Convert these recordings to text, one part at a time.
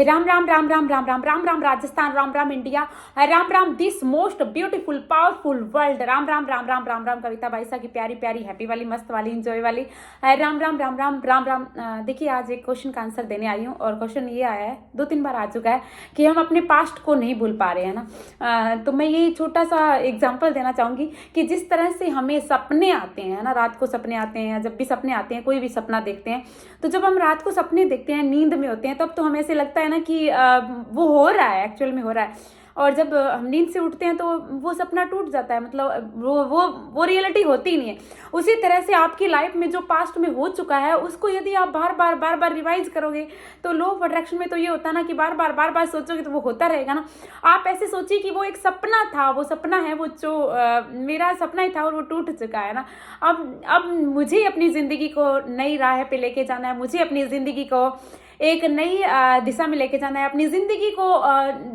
Ram Ram Ram Ram Ram Ram Ram Ram Rajasthan, Ram Ram India, Ram Ram this most beautiful powerful world, Ram Ram Ram Ram Ram Ram Kavita Baisa की प्यारी प्यारी हैप्पी वाली मस्त वाली इंजॉय वाली राम राम राम राम राम राम। देखिए आज एक क्वेश्चन का आंसर देने आई हूँ और क्वेश्चन ये आया है, 2-3 बार आ चुका है कि हम अपने पास्ट को नहीं भूल पा रहे हैं ना। तो मैं ये छोटा सा एग्जाम्पल देना चाहूँगी कि जिस तरह से हमें सपने आते हैं ना, रात को सपने आते हैं या जब भी सपने आते हैं, कोई भी सपना देखते हैं, तो जब हम रात को सपने देखते हैं, नींद में होते हैं, तब तो हमें ऐसे लगता है ना कि वो हो रहा है, एक्चुअल में हो रहा है। और जब हम नींद से उठते हैं तो वो सपना टूट जाता है, मतलब वो रियलिटी होती ही नहीं है। उसी तरह से आपकी लाइफ में जो पास्ट में हो चुका है उसको यदि आप बार बार रिवाइज करोगे तो लॉ ऑफ अट्रैक्शन में तो ये होता है ना कि बार बार सोचोगे तो वो होता रहेगा ना। आप ऐसे सोचिए कि वो एक सपना था, वो सपना है, वो जो मेरा सपना ही था और वो टूट चुका है ना। अब मुझे अपनी जिंदगी को नई राह पे लेके जाना है, मुझे अपनी जिंदगी को एक नई दिशा में लेके जाना है, अपनी जिंदगी को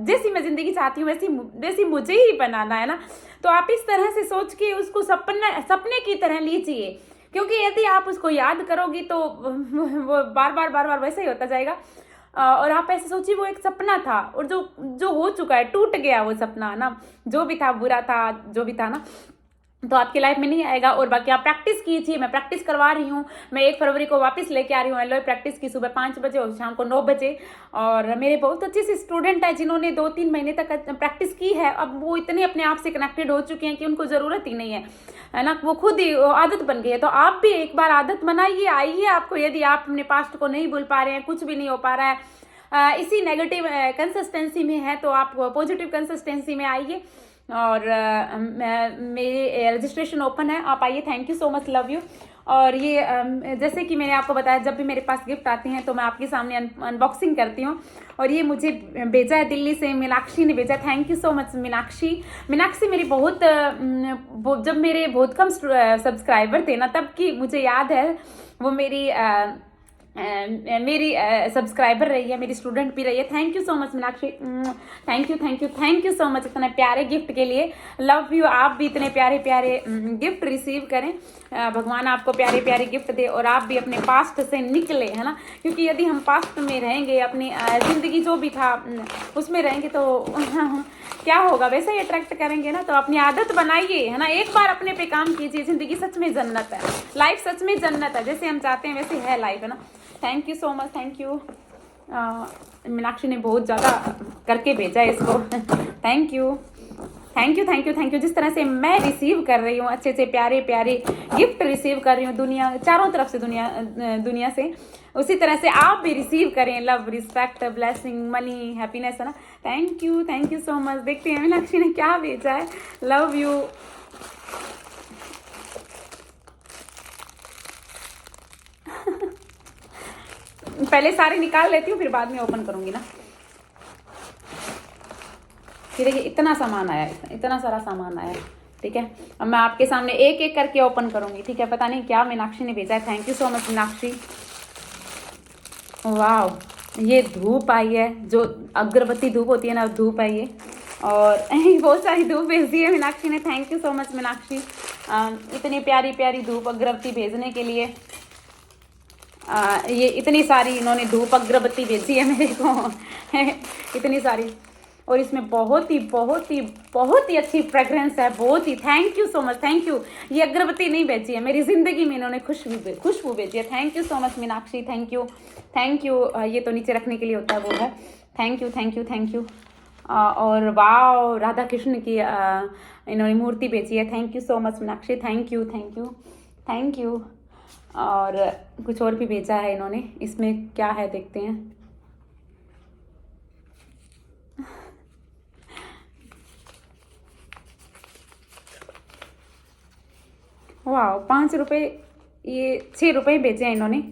जैसी मैं जिंदगी चाहती हूँ वैसी मुझे ही बनाना है ना। तो आप इस तरह से सोच के उसको सपने की तरह लीजिए, क्योंकि यदि आप उसको याद करोगी तो वो बार वैसा ही होता जाएगा। और आप ऐसे सोचिए वो एक सपना था और जो हो चुका है, टूट गया वो सपना ना, जो भी था बुरा था, जो भी था ना, तो आपकी लाइफ में नहीं आएगा। और बाकी आप प्रैक्टिस कीजिए, मैं प्रैक्टिस करवा रही हूँ, मैं 1 फरवरी को वापस लेके आ रही हूँ एलओए प्रैक्टिस की, सुबह 5 बजे और शाम को 9 बजे। और मेरे बहुत अच्छे से स्टूडेंट है जिन्होंने 2-3 महीने तक प्रैक्टिस की है, अब वो इतने अपने आप से कनेक्टेड हो चुके हैं कि उनको ज़रूरत ही नहीं है ना, वो खुद ही आदत बन गई है। तो आप भी एक बार आदत बनाइए, आइए आपको, यदि आप अपने पास्ट को नहीं भूल पा रहे हैं, कुछ भी नहीं हो पा रहा है, इसी नेगेटिव कंसिस्टेंसी में है, तो आप पॉजिटिव कंसिस्टेंसी में आइए। और मेरे रजिस्ट्रेशन ओपन है, आप आइए। Thank you so much, love you. और ये जैसे कि मैंने आपको बताया, जब भी मेरे पास गिफ्ट आते हैं तो मैं आपके सामने अनबॉक्सिंग करती हूँ। और ये मुझे भेजा है दिल्ली से, मीनाक्षी ने भेजा। Thank you so much Meenakshi मेरी जब मेरे बहुत कम सब्सक्राइबर थे ना, तब की मुझे याद है, वो मेरी सब्सक्राइबर रही है, मेरी स्टूडेंट भी रही है। Thank you so much Meenakshi, thank you so much इतने प्यारे गिफ्ट के लिए, लव यू। आप भी इतने प्यारे प्यारे गिफ्ट रिसीव करें, भगवान आपको प्यारे प्यारे गिफ्ट दे और आप भी अपने पास्ट से निकले, है ना। क्योंकि यदि हम पास्ट में रहेंगे, अपनी ज़िंदगी जो भी था उसमें रहेंगे तो क्या होगा, वैसे ही अट्रैक्ट करेंगे ना। तो अपनी आदत बनाइए, है ना, एक बार अपने पे काम कीजिए। ज़िंदगी सच में जन्नत है, लाइफ सच में जन्नत है, जैसे हम चाहते हैं वैसे है लाइफ, है ना। Thank you so much, thank you. Meenakshi ने बहुत ज़्यादा करके भेजा है इसको। Thank you. जिस तरह से मैं रिसीव कर रही हूँ, अच्छे से प्यारे प्यारे गिफ्ट रिसीव कर रही हूँ दुनिया, चारों तरफ से दुनिया से, उसी तरह से आप भी रिसीव करें love, respect, blessing, money, happiness, है ना। Thank you so much. देखते हैं मीनाक्षी ने क्या भेजा है, लव यू। पहले सारे निकाल लेती हूँ, फिर बाद में ओपन करूंगी ना। फिर देखिए इतना सामान आया, इतना सारा सामान आया, ठीक है। अब मैं आपके सामने एक एक करके ओपन करूंगी, ठीक है। पता नहीं क्या मीनाक्षी ने भेजा है। Thank you so much Meenakshi. वाह, ये धूप आई है, जो अगरबत्ती धूप होती है ना, धूप आई है। और बहुत सारी धूप भेज दी है मीनाक्षी ने। Thank you so much Meenakshi, इतनी प्यारी प्यारी धूप अगरबत्ती भेजने के लिए। ये इतनी सारी इन्होंने धूप अगरबत्ती भेजी है मेरे को इतनी सारी, और इसमें बहुत ही अच्छी फ्रेग्रेंस है, बहुत ही। Thank you so much, thank you. ये अगरबत्ती नहीं बेची है, मेरी ज़िंदगी में इन्होंने खुशबू बेची है। Thank you so much Meenakshi, thank you. ये तो नीचे रखने के लिए होता है, वो है। Thank you. और वाह, राधा कृष्ण की इन्होंने मूर्ति बेची है। Thank you so much Meenakshi, thank you. और कुछ और भी भेजा है इन्होंने, इसमें क्या है देखते हैं। वाह, 5 रुपये, ये 6 रुपये भेजे हैं इन्होंने।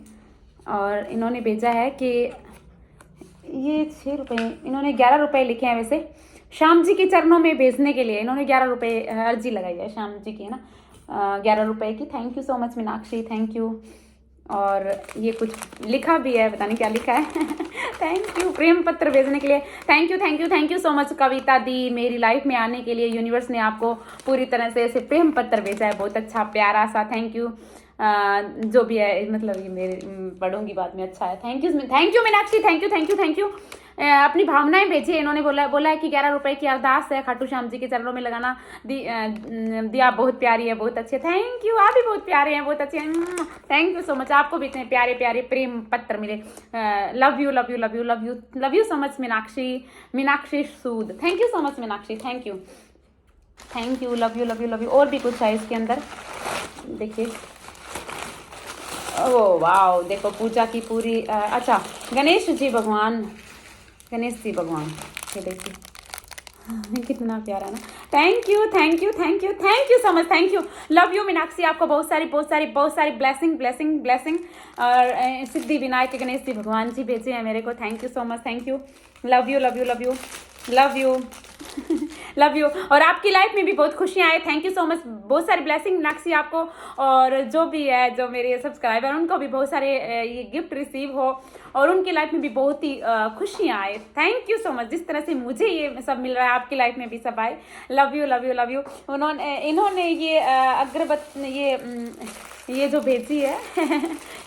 और इन्होंने भेजा है कि ये 6 रुपये, इन्होंने 11 रुपये लिखे हैं। वैसे श्याम जी के चरणों में भेजने के लिए इन्होंने 11 रुपये अर्जी लगाई है श्याम जी की, है ना, 11 रुपये की। Thank you so much Meenakshi, thank you. और ये कुछ लिखा भी है, पता नहीं क्या लिखा है थैंक यू। प्रेम पत्र भेजने के लिए थैंक यू सो मच कविता दी। मेरी लाइफ में आने के लिए यूनिवर्स ने आपको पूरी तरह से ऐसे प्रेम पत्र भेजा है, बहुत अच्छा प्यारा सा। थैंक यू जो भी है मतलब ये मेरे पढ़ूंगी बाद में। अच्छा है, thank you Meenakshi, thank you. अपनी भावनाएं भेजी। इन्होंने बोला है कि 11 रुपए की अरदास है खाटू श्याम जी के चरणों में लगाना। दिया बहुत प्यारी है, बहुत अच्छे, थैंक यू। आप भी बहुत प्यारे हैं, बहुत अच्छे हैं, थैंक यू सो मच। आपको भी इतने प्यारे प्यारे प्रेम पत्र मिले। Love you so much Meenakshi Sood, thank you so much Meenakshi, thank you, love you. और भी कुछ है इसके अंदर, देखिए। ओ वाओ, देखो पूजा की पूरी अच्छा गणेश जी भगवान, ये देखिए कितना प्यारा ना। Thank you so much, thank you. Love you Meenakshi, आपको बहुत सारी ब्लेसिंग और सिद्धि विनायक गणेश जी भगवान जी भेजे हैं मेरे को। Thank you so much, thank you. Love you. और आपकी लाइफ में भी बहुत खुशियाँ आए। थैंक यू सो मच, बहुत सारी ब्लेसिंग मीनाक्षी आपको, और जो भी है, जो मेरे सब्सक्राइबर उनको भी बहुत सारे ये गिफ्ट रिसीव हो और उनकी लाइफ में भी बहुत ही खुशियाँ आए। थैंक यू सो मच, जिस तरह से मुझे ये सब मिल रहा है आपकी लाइफ में भी सब आए। Love you. इन्होंने ये ये जो भेजी है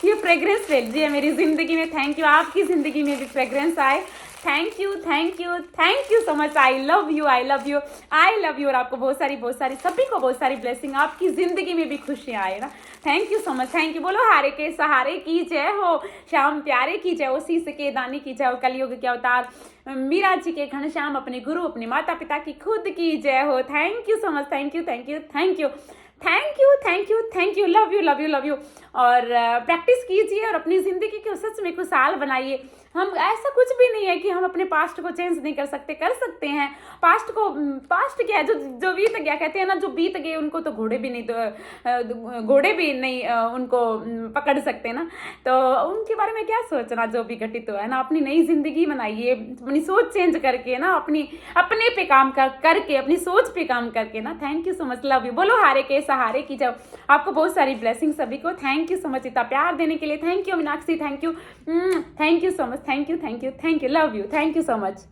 ये फ्रेग्रेंस भेजी है मेरी ज़िंदगी में। थैंक यू, आपकी ज़िंदगी में भी फ्रेग्रेंस आए। Thank you so much. I love you. और आपको बहुत सारी सभी को बहुत सारी ब्लेसिंग, आपकी ज़िंदगी में भी खुशियाँ आए ना। Thank you so much, thank you. बोलो हारे के सहारे की जय हो, श्याम प्यारे की जय हो, शीश के दानी की जय हो, कलयुग के अवतार मीरा जी के घनश्याम, अपने गुरु अपने माता पिता की खुद की जय हो। Thank you so much, thank you. Love you. और प्रैक्टिस कीजिए और अपनी ज़िंदगी को सच में खुशहाल बनाइए। हम ऐसा कुछ भी नहीं है कि हम अपने पास्ट को चेंज नहीं कर सकते हैं। पास्ट क्या है, जो बीत गया, कहते हैं ना, जो बीत गए उनको तो घोड़े भी नहीं उनको पकड़ सकते ना। तो उनके बारे में क्या सोचना, जो भी घटित हुआ है ना। अपनी नई जिंदगी बनाइए, अपनी सोच चेंज करके ना, अपने पे काम करके, अपनी सोच पे काम करके ना। Thank you so much, love you. बोलो हारे के सहारे की जब। आपको बहुत सारी ब्लेसिंग सभी को। थैंक यू सो मच इतना प्यार देने के लिए। Thank you Meenakshi, thank you so much, thank you, love you, thank you so much.